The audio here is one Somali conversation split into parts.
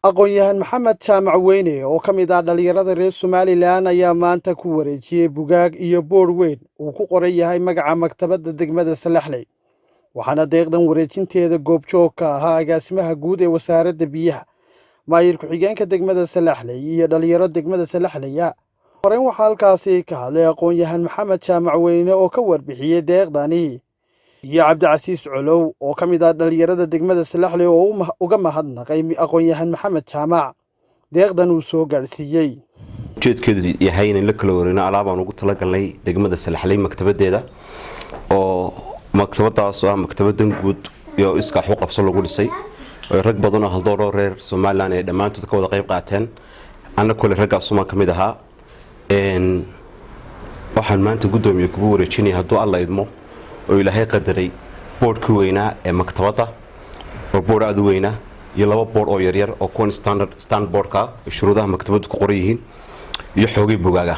aqoon-yahan maxamed jaamac weyne oo ka mid ah dhalinyarada reer Somaliland ayaa maanta ku wareejiyay bugaag iyo boor weyn uu ku qoran yahay magaca maktabadda degmada Salaxley waxaana deeqdan wareejinteeda goobjoog ka ahaa agaasimaha guud ee wasaaradda biyaha maayir ku-xigeenka degmada Salaxley iyo dhalinyaro degmada Salaxley horeen waxaa halkaasi ka hadlay aqoon-yahan maxamed jaamac weyne oo ka warbixiyay deeqdani iyo cabdicasiis colow oo ka mid ah dhalinyarada degmada Salaxley oo uga mahadnaqay aqoon-yahan maxamed jaamac deeqdan uu soo gaarsiiyay ujeedkeedu yahay in la kala wareeno alaabaan ugu talagalnay degmada Salaxley maktabadeeda oo maktabadaas oo maktabadan guud iyo iska xog qabso lagu dhisay rag badan oo haldoor reer Somaliland ee dhamaantood ka wada qayb qaateen anna kule raggaas uma kamid aha waxaan maanta gudoomiye kugu wareejinay hadduu alla idmo oo ilaahay qadaray boardka weynaa ee maktabada oo board aad u weynaa iyo laba board oo yar yar oo kuwan stand boardka shuruudaha maktabadu ku qoran yihiin iyo xoogay bugaaga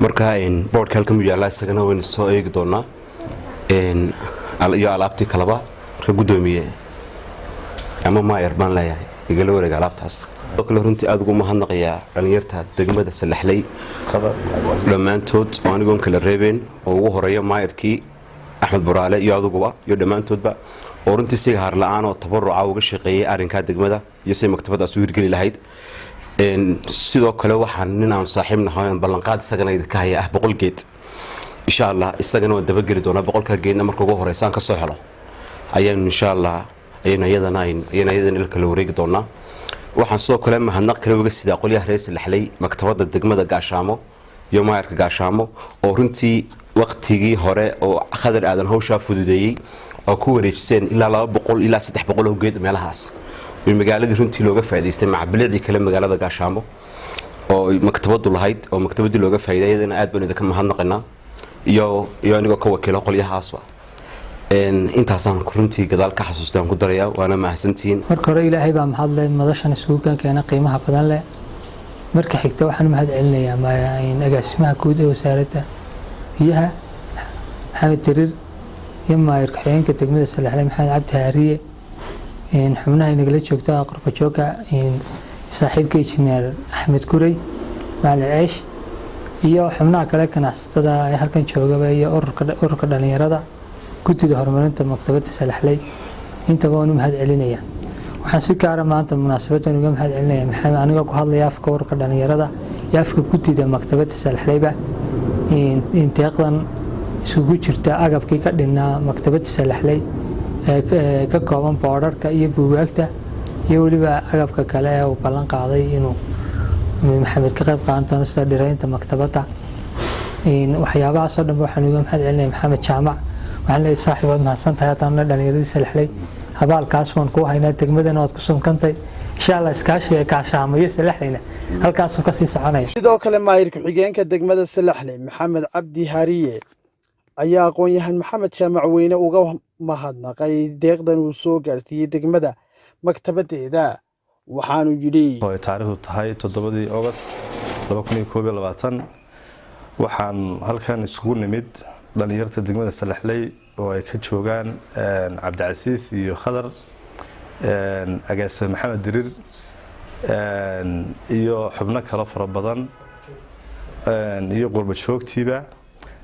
marka boardka halkan uu yaala isagana weyn soo eegi doonaa iyo alaabtii kalaba marka gudoomiye ama maayar baan leeyahay igala wareega alaabtaas oo kale runtii aad ugu mahadnaqayaa dhalinyarta degmada Salaxley dhamaantood oo anigoon kala reebeen oo ugu horeeya maayarkii أحمد براله يادوغوا يدمان تودبا ورنتي سيج هارلان وتبرع وجا شقية أرنكا دقمدا يسمى مكتبة أسوير جري لهيد إن سيدو كله وحننا صاحبنا هاي بلنقاد سجنا يدكاية بقول جيت إن شاء الله السجنا والدبجر دونا بقول كجينا مركوجه هرسان كصحلا أيان إن شاء الله أيان يدا ناين أيان يدا الكلوريك دونا وحنصو كلام هنناق كله وجا سيدا قولي هرس الحلي مكتبة الدقمدا قاشامو يوم ما يرك قاشامو ورنتي waqtigii hore oo khadar aadan hawsha fududeeyay oo ku wareejiseen ilaa 200 ilaa 300 oo geed meelahaas ee magaalada runtii looga faa'iideystay macbiladii kale magaalada Gaashaamo oo maktabadu lahayd oo maktabadii looga faa'iideeyayna aad baan idinka mahadnaqaynaa iyo aniga ka wakiilo qolyahaasba intaasaan runtii gadaal ka xasuustaan ku darayaa waana mahadsantiin marka hore ilaahay baa mahadlay madashan isugu keena qiimaha badan leh marka xigta waxaan mahad celinayaa agaasimaha guud ee wasaaradda biyaha maxamed tirir iyo maayir ku-xigeenka degmada Salaxley maxamed cabdi haariye xubnaha inagala joogta qurba jooga saaxiibka injineer axmed kuray macalin ceesh iyo xubnaha kale ganacsatada ee halkan joogaba iyo ururka dhalinyarada guddiga horumarinta maktabadda Salaxley intaba waan u mahad celinaya waxaan si gaar ah maanta munaasabadan uga mahad celinaya maxamed aniga ku hadlaya afka ururka dhalinyarada iyo afka guddiga maktabadda Salaxleyba deeqdan isugu jirta agabkii ka dhinaa maktabadda Salaxley ee ka kooban boorarka iyo buugaagta iyo waliba agabka kale ee uu ballan qaaday inuu maxamed ka qayb qaadan doono sida dhiraynta maktabadda waxyaabahaas oo dhan waxaan uga mahad celinay maxamed jaamac waxaan leeyahay saaxiibaad mahadsantahay haddana dhalinyarada Salaxley habaalkaas waan ku haynaa degmadana waad ku sumkantay insha Allah iskaashiga kaashaamayo Salaxleyna halkaas ka sii soconaya sidoo kale maayir ku-xigeenka degmada Salaxley maxamed cabdi haariye ayaa aqoon-yahan maxamed jaamac weyne uga mahadnaqay deeqdan uu soo gaarsiiyay degmada maktabadeeda waxaanu yidhi taariikhdu tahay 7 August 2021 waxaan halkan isugu nimid dhalinyarta degmada Salaxley oo ay ka joogaan cabdicasiis iyo khadar agaasime maxamed dirir iyo xubno kale fara badan iyo qurba joogtiiba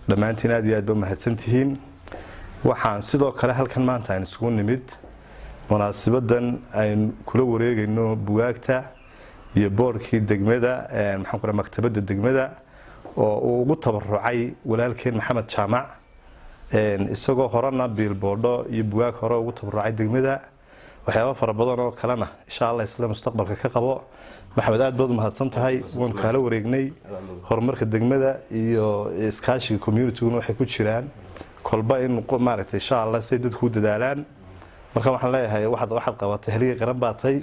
dhamaantiin aad iyo aad ba mahadsantihiin waxaan sidoo kale halkan maanta aan isugu nimid munaasabadan aan kula wareegayno bugaagta iyo boorkii degmada maxaan ku ramaa maktabadda degmada oo uu ugu tabarucay walaalkeen maxamed jaamac isagoo horena biilboodho iyo bugaag hore ugu tabarucay degmada waxyaabo fara badan oo kalena insha Allah isla mustaqbalka ka qabo maxamed aad baad mahadsan tahay waan kala wareegnay horumarka degmada iyo iskaashiga community-guna waxay ku jiraan kolba in maaragtay insha Allah si dadku dadaalaan marka waxaan leeyahay waxaad qabatay heliga qaran baatay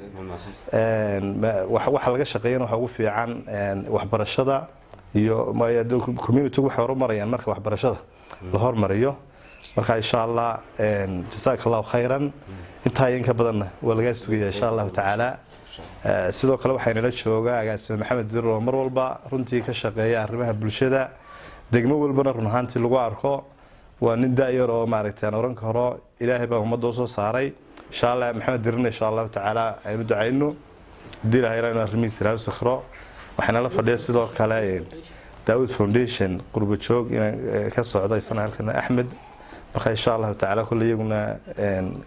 waxa laga shaqeeyay waxa ugu fiican waxbarashada iyo community waxa horumarayaan marka waxbarashada la hormariyo marka insha Allah jazakallahu khayran inta in ka badanna waa laga sugayaa insha Allah taala sidoo kale waxayna la joogaa agaasime Maxamed Dirir oo mar walba runtii ka shaqeeya arrimaha bulshada degmo walbana run ahaantii lagu arko waa nin daayar oo maaragtay oran karo Ilaahay baa ummadda soo saaray insha Allah Maxamed Dirir insha Allah taala aynu ducayno dilaayna arrimihiisa ilaahay sakhro waxaana la fadhiyaa sidoo kale Daawud Foundation qurbo joog in ka socda isna halkan Axmed marka insha Allah taala kulli iyaguna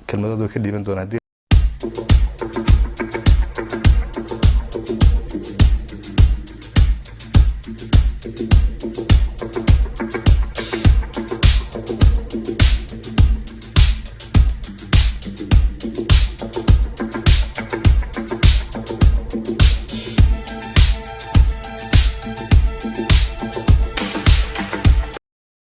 kelmadooda ka dhiiban doonaa